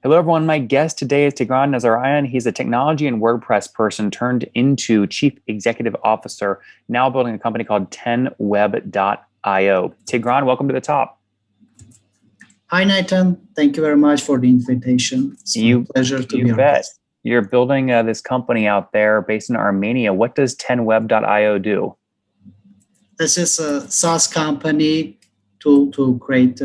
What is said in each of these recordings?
Hello, everyone. My guest today is Tigran Nazaryan. He's a technology and WordPress person turned into Chief Executive Officer, now building a company called 10web.io. Tigran, welcome to the top. Hi, Nathan. Thank you very much for the invitation. It's a pleasure to be on guest. You're building this company out there based in Armenia. What does 10web.io do? This is a SaaS company to create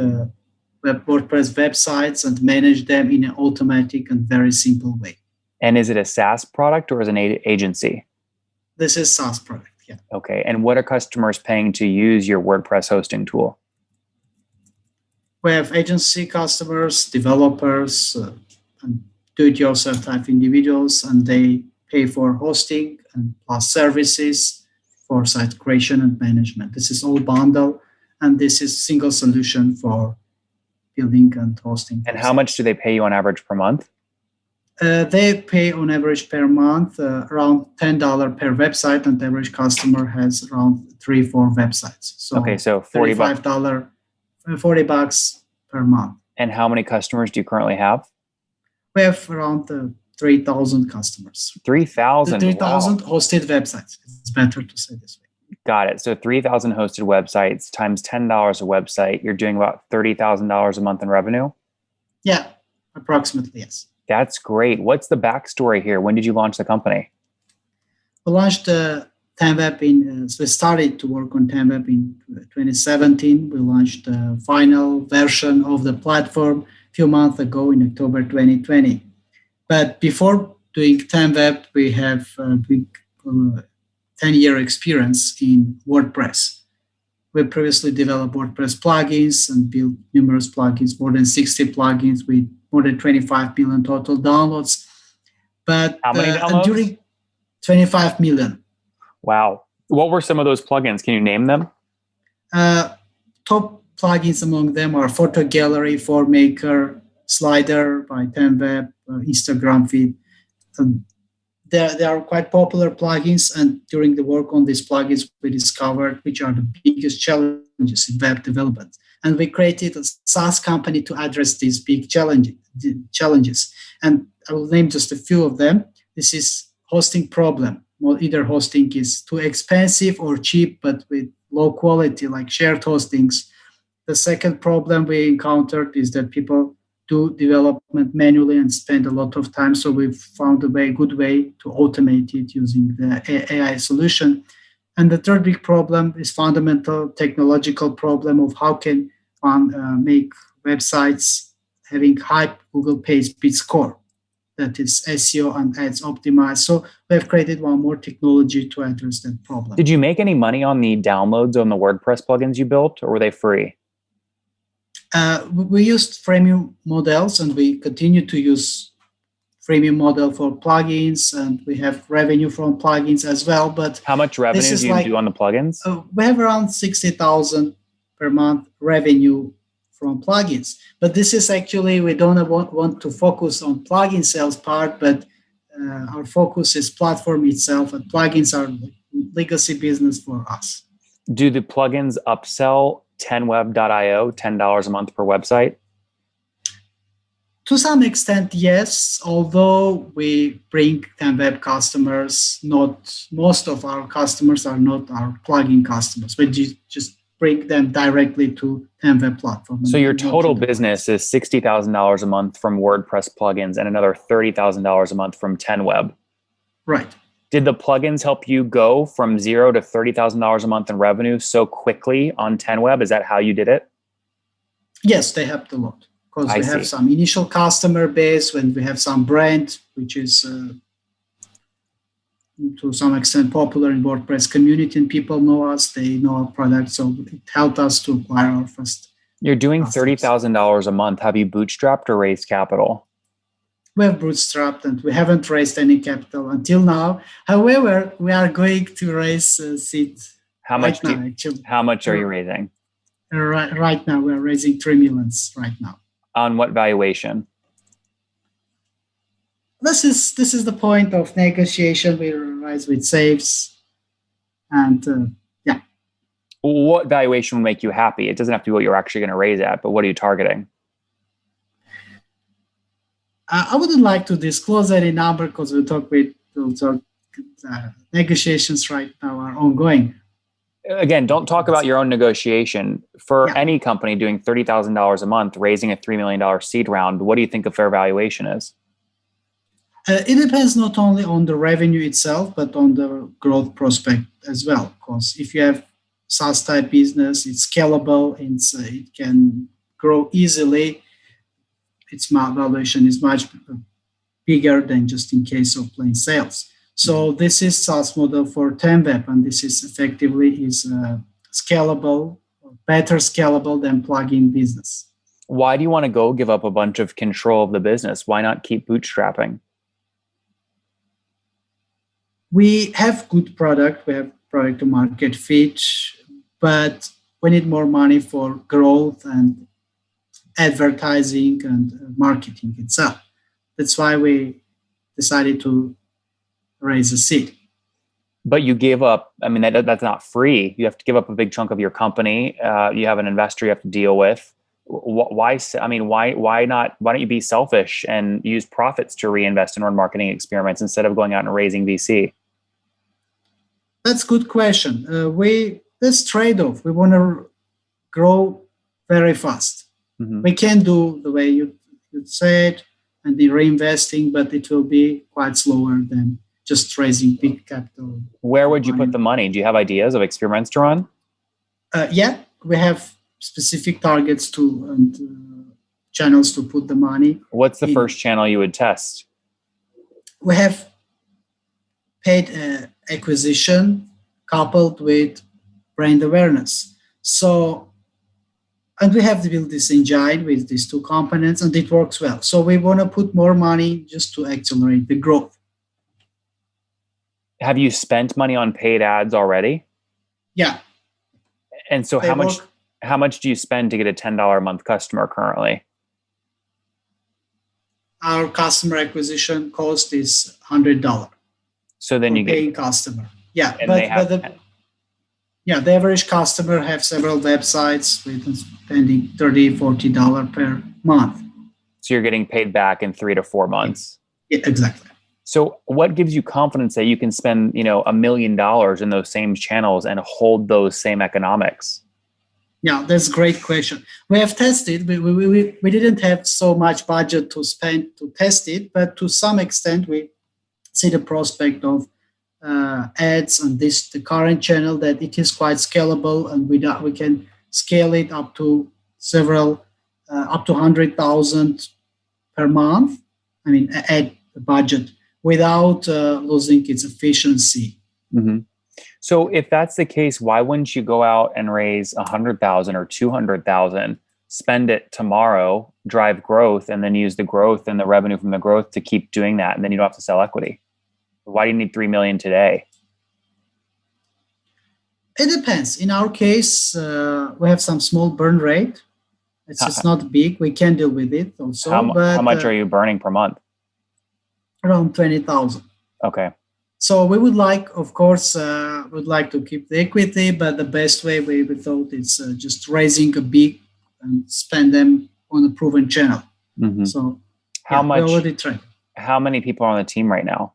WordPress websites and manage them in an automatic and very simple way. And is it a SaaS product or is it an agency? This is SaaS product, yeah. Okay. And what are customers paying to use your WordPress hosting tool? We have agency customers, developers, and do-it-yourself type individuals, and they pay for hosting and plus services for site creation and management. This is all bundle, and this is single solution for building and hosting. And how much do they pay you on average per month? They pay on average per month around $10 per website, and the average customer has around 3-4 websites. So okay, so $45 per month. And how many customers do you currently have? We have around 3,000 customers. 3,000? 3,000 hosted websites. It's better to say this way. Got it. So 3,000 hosted websites times $10 a website, you're doing about $30,000 a month in revenue? Yeah, approximately, yes. That's great. What's the backstory here? When did you launch the company? We launched 10web we started to work on 10web in 2017. We launched the final version of the platform a few months ago in October 2020. But before doing 10web, we have a big 10-year experience in WordPress. We previously developed WordPress plugins and built numerous plugins, more than 60 plugins with more than 25 million total downloads. But how many downloads? During 25 million. Wow. What were some of those plugins? Can you name them? Top plugins among them are Photo Gallery, FormMaker, Slider by 10web, Instagram feed. They are quite popular plugins, and during the work on these plugins, we discovered which are the biggest challenges in web development. And we created a SaaS company to address these big challenges. And I will name just a few of them. This is hosting problem. Well, either hosting is too expensive or cheap, but with low quality, like shared hostings. The second problem we encountered is that people do development manually and spend a lot of time. So we've found a good way to automate it using the AI solution. And the third big problem is fundamental technological problem of how can one make websites having high Google PageSpeed score. That is SEO and ads optimized. So we've created one more technology to address that problem. Did you make any money on the downloads on the WordPress plugins you built, or were they free? We used freemium models, and we continue to use freemium model for plugins, and we have revenue from plugins as well. But how much revenue do you do on the plugins? We have around 60,000 per month revenue from plugins. But this is actually, we don't want to focus on plugin sales part, but our focus is platform itself, and plugins are legacy business for us. Do the plugins upsell 10web.io, $10 a month per website? To some extent, yes. Although we bring 10web customers, not most of our customers are not our plugin customers. We just bring them directly to 10web platform. So your total business is $60,000 a month from WordPress plugins and another $30,000 a month from 10web. Right. Did the plugins help you go from $0 to $30,000 a month in revenue so quickly on 10web? Is that how you did it? Yes, they helped a lot because we have some initial customer base, when we have some brand, which is to some extent popular in WordPress community, and people know us, they know our product. So it helped us to acquire our first. You're doing $30,000 a month. Have you bootstrapped or raised capital? We have bootstrapped, and we haven't raised any capital until now. However, we are going to raise seed. How much are you raising? Right now, we are raising $3 million right now. On what valuation? This is the point of negotiation. We rise with saves, and yeah. What valuation will make you happy? It doesn't have to be what you're actually going to raise at, but what are you targeting? I wouldn't like to disclose any number because negotiations right now are ongoing. Again, don't talk about your own negotiation. For Yeah. any company doing $30,000 a month, raising a $3 million seed round, what do you think a fair valuation is? It depends not only on the revenue itself, but on the growth prospect as well. Because if you have SaaS type business, it's scalable, it can grow easily. Its valuation is much bigger than just in case of plain sales. So this is SaaS model for TenWeb, and this is effectively scalable, better scalable than plugin business. Why do you want to go give up a bunch of control of the business? Why not keep bootstrapping? We have good product. We have product to market fit, but we need more money for growth and advertising and marketing itself. That's why we decided to raise a seed. But you gave up. I mean, that's not free. You have to give up a big chunk of your company. You have an investor you have to deal with. Why? I mean, why not? Why don't you be selfish and use profits to reinvest in run marketing experiments instead of going out and raising VC? That's a good question. This trade-off. We want to grow very fast. Mm-hmm. We can do the way you said and the reinvesting, but it will be quite slower than just raising big capital. Where would you put the money? Do you have ideas of experiments to run? Yeah, we have specific targets and channels to put the money. What's the first channel you would test? We have paid acquisition coupled with brand awareness. And we have to build this engine with these two components, and it works well. So we want to put more money just to accelerate the growth. Have you spent money on paid ads already? Yeah. And so how much do you spend to get a $10 a month customer currently? Our customer acquisition cost is $100. So then you get paying customer. Yeah. And the average customer have several websites with spending $30, $40 per month. So you're getting paid back in 3 to 4 months. Yeah, exactly. So what gives you confidence that you can spend, $1 million in those same channels and hold those same economics? Yeah, that's a great question. We have tested. We didn't have so much budget to spend to test it, but to some extent we see the prospect of ads on the current channel that it is quite scalable, and we can scale it up to up to 100,000 per month. I mean, ad budget without losing its efficiency. Mm-hmm. So if that's the case, why wouldn't you go out and raise 100,000 or 200,000, spend it tomorrow, drive growth, and then use the growth and the revenue from the growth to keep doing that, and then you don't have to sell equity? Why do you need 3 million today? It depends. In our case, we have some small burn rate. It's not big. We can deal with it also. How much are you burning per month? Around 20,000. Okay. So we would like, of course, to keep the equity, but the best way we thought is just raising a big and spend them on a proven channel. Mm-hmm. So we already tried. How many people are on the team right now?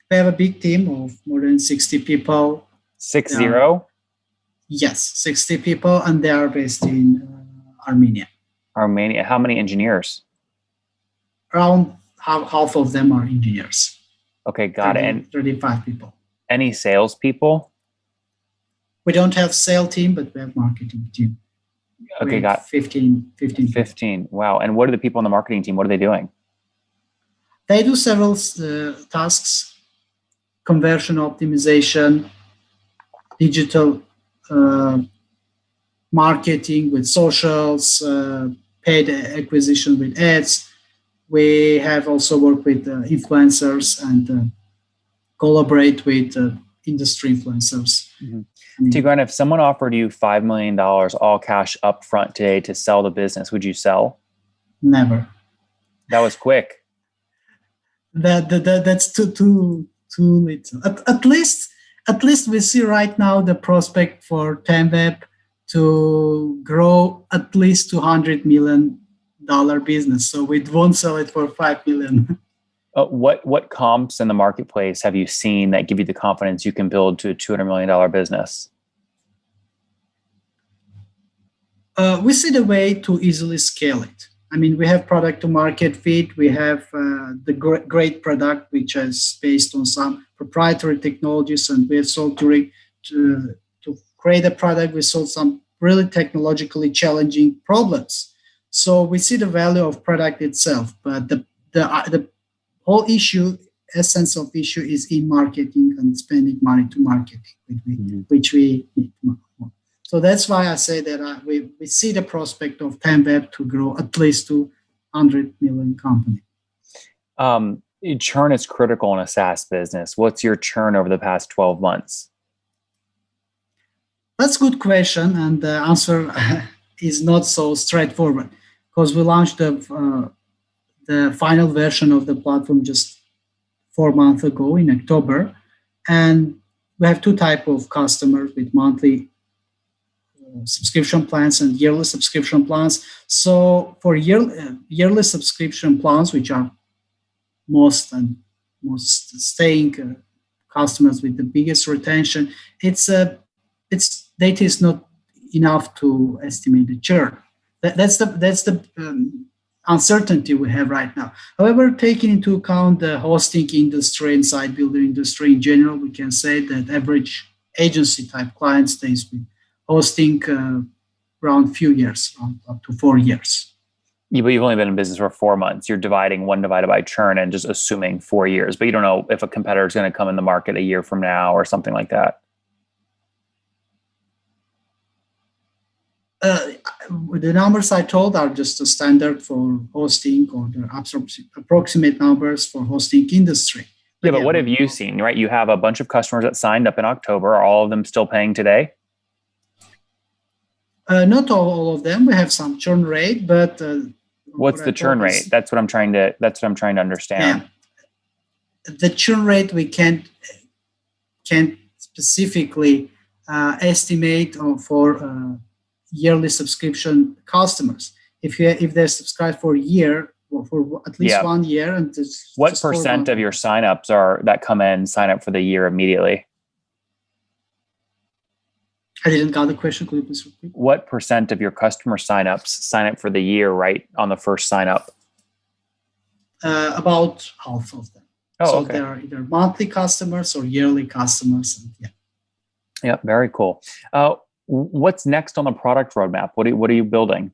We have a big team of more than 60 people. 60? Yes, 60 people, and they are based in Armenia. Armenia. How many engineers? Around half of them are engineers. Okay, got it. And 35 people. Any salespeople? We don't have sales team, but we have marketing team. Okay, got 15. 15. Wow. And what are the people on the marketing team? What are they doing? They do several tasks: conversion optimization, digital marketing with socials, paid acquisition with ads. We have also worked with influencers and collaborate with industry influencers. Mm-hmm. Tigran, if someone offered you $5 million all cash upfront today to sell the business, would you sell? Never. That was quick. That's too little. At least we see right now the prospect for TenWeb to grow at least $200 million business, so we won't sell it for $5 million. What comps in the marketplace have you seen that give you the confidence you can build to a $200 million business? We see the way to easily scale it. I mean, we have product to market fit. We have the great product, which is based on some proprietary technologies, and we have sold to create a product. We solved some really technologically challenging problems. So we see the value of product itself, but the whole essence of issue is in marketing and spending money to marketing, which we need more. So that's why I say that we see the prospect of 10Web to grow at least to 100 million company. Churn is critical in a SaaS business. What's your churn over the past 12 months? That's a good question, and the answer is not so straightforward because we launched the final version of the platform just 4 months ago in October, and we have two types of customers with monthly subscription plans and yearly subscription plans. So for yearly subscription plans, which are most staying customers with the biggest retention, data is not enough to estimate the churn. That's the uncertainty we have right now. However, taking into account the hosting industry and site builder industry in general, we can say that average agency type client stays with hosting around few years, up to 4 years. Yeah, but you've only been in business for 4 months. You're dividing 1 divided by churn and just assuming 4 years, but you don't know if a competitor is going to come in the market a year from now or something like that. The numbers I told are just a standard for hosting, or the approximate numbers for hosting industry. Yeah, but what have you seen, right? You have a bunch of customers that signed up in October. Are all of them still paying today? Not all of them. We have some churn rate, but what's the churn rate? That's what I'm trying to understand. Yeah. The churn rate we can't specifically estimate for yearly subscription customers. If they subscribe for a year or for at least 1 year, and what percent of your signups that come in sign up for the year immediately? I didn't got the question. Could you please repeat? What percent of your customer signups sign up for the year right on the first sign up? About half of them. Oh, okay. They are either monthly customers or yearly customers. Yeah, very cool. What's next on the product roadmap? What are you building?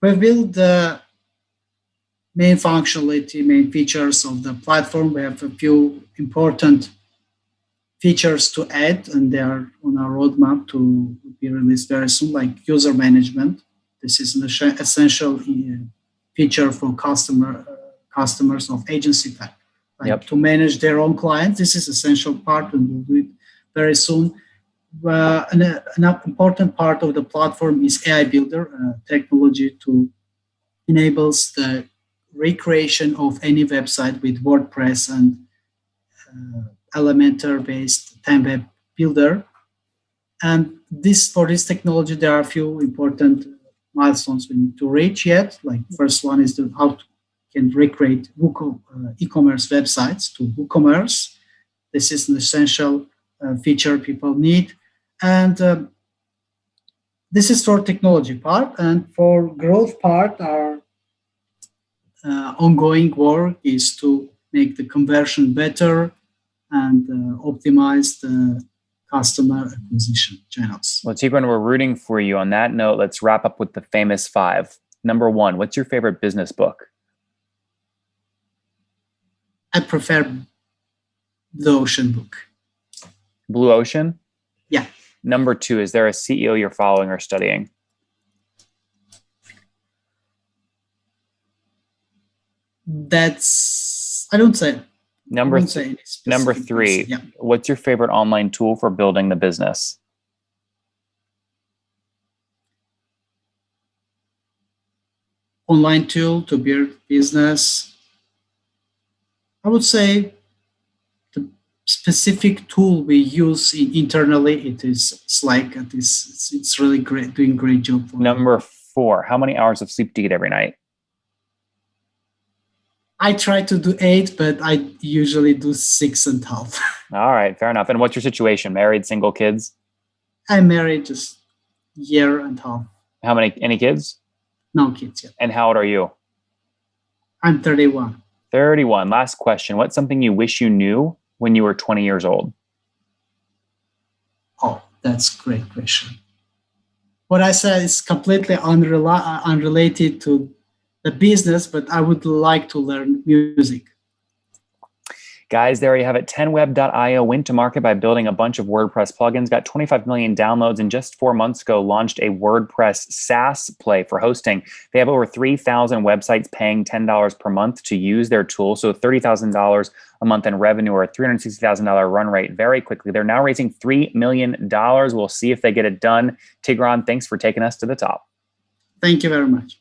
We've built the main functionality, main features of the platform. We have a few important features to add, and they are on our roadmap to be released very soon, like user management. This is an essential feature for customers of agency type, to manage their own clients. This is essential part, and we'll do it very soon. An important part of the platform is AI Builder technology to enables the recreation of any website with WordPress and Elementor-based 10Web Builder. And for this technology, there are a few important milestones we need to reach yet. Like first one is how to can recreate e-commerce websites to WooCommerce. This is an essential feature people need. And this is for technology part. And for growth part, our ongoing work is to make the conversion better and optimize the customer acquisition channels. Well, Tigran, we're rooting for you. On that note, let's wrap up with the famous 5. Number 1, what's your favorite business book? I prefer Blue Ocean book. Blue Ocean? Yeah. Number 2, is there a CEO you're following or studying? I don't say. Number 3, yeah. What's your favorite online tool for building the business? Online tool to build business. I would say the specific tool we use internally, it is Slack. It's really great, doing great job. Number 4. How many hours of sleep do you get every night? I try to do 8, but I usually do 6.5. All right, fair enough. And what's your situation? Married, single, kids? I'm married just year and a half. How many? Any kids? No kids yet. And how old are you? I'm 31. 31. Last question. What's something you wish you knew when you were 20 years old? Oh, that's a great question. What I said is completely unrelated to the business, but I would like to learn music. Guys, there you have it. 10web.io went to market by building a bunch of WordPress plugins, got 25 million downloads, and just 4 months ago launched a WordPress SaaS play for hosting. They have over 3,000 websites paying $10 per month to use their tool, so $30,000 a month in revenue or a $360,000 run rate very quickly. They're now raising $3 million. We'll see if they get it done. Tigran, thanks for taking us to the top. Thank you very much.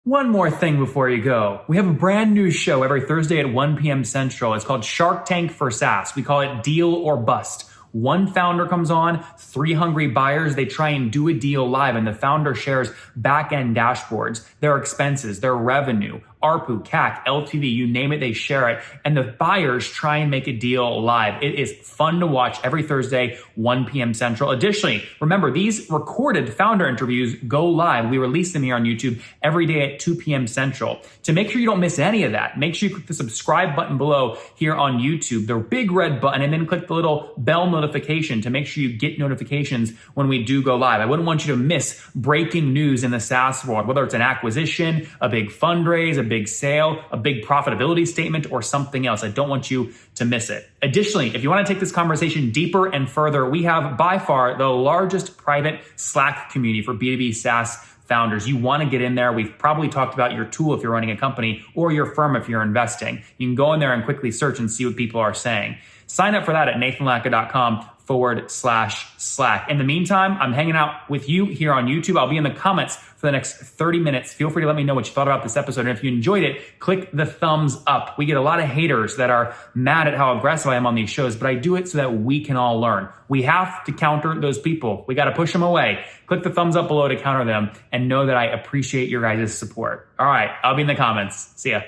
One more thing before you go. We have a brand new show every Thursday at 1 p.m. Central. It's called Shark Tank for SaaS. We call it Deal or Bust. One founder comes on, 3 hungry buyers, they try and do a deal live, and the founder shares back-end dashboards, their expenses, their revenue, ARPU, CAC, LTV, you name it, they share it. And the buyers try and make a deal live. It is fun to watch every Thursday, 1 p.m. Central. Additionally, remember, these recorded founder interviews go live. We release them here on YouTube every day at 2 p.m. Central. To make sure you don't miss any of that, make sure you click the subscribe button below here on YouTube, the big red button, and then click the little bell notification to make sure you get notifications when we do go live. I wouldn't want you to miss breaking news in the SaaS world, whether it's an acquisition, a big fundraise, a big sale, a big profitability statement, or something else. I don't want you to miss it. Additionally, if you want to take this conversation deeper and further, we have by far the largest private Slack community for B2B SaaS founders. You want to get in there. We've probably talked about your tool if you're running a company or your firm if you're investing. You can go in there and quickly search and see what people are saying. Sign up for that at nathanlatka.com/Slack. In the meantime, I'm hanging out with you here on YouTube. I'll be in the comments for the next 30 minutes. Feel free to let me know what you thought about this episode. And if you enjoyed it, click the thumbs up. We get a lot of haters that are mad at how aggressive I am on these shows, but I do it so that we can all learn. We have to counter those people. We got to push them away. Click the thumbs up below to counter them and know that I appreciate your guys' support. All right, I'll be in the comments. See ya.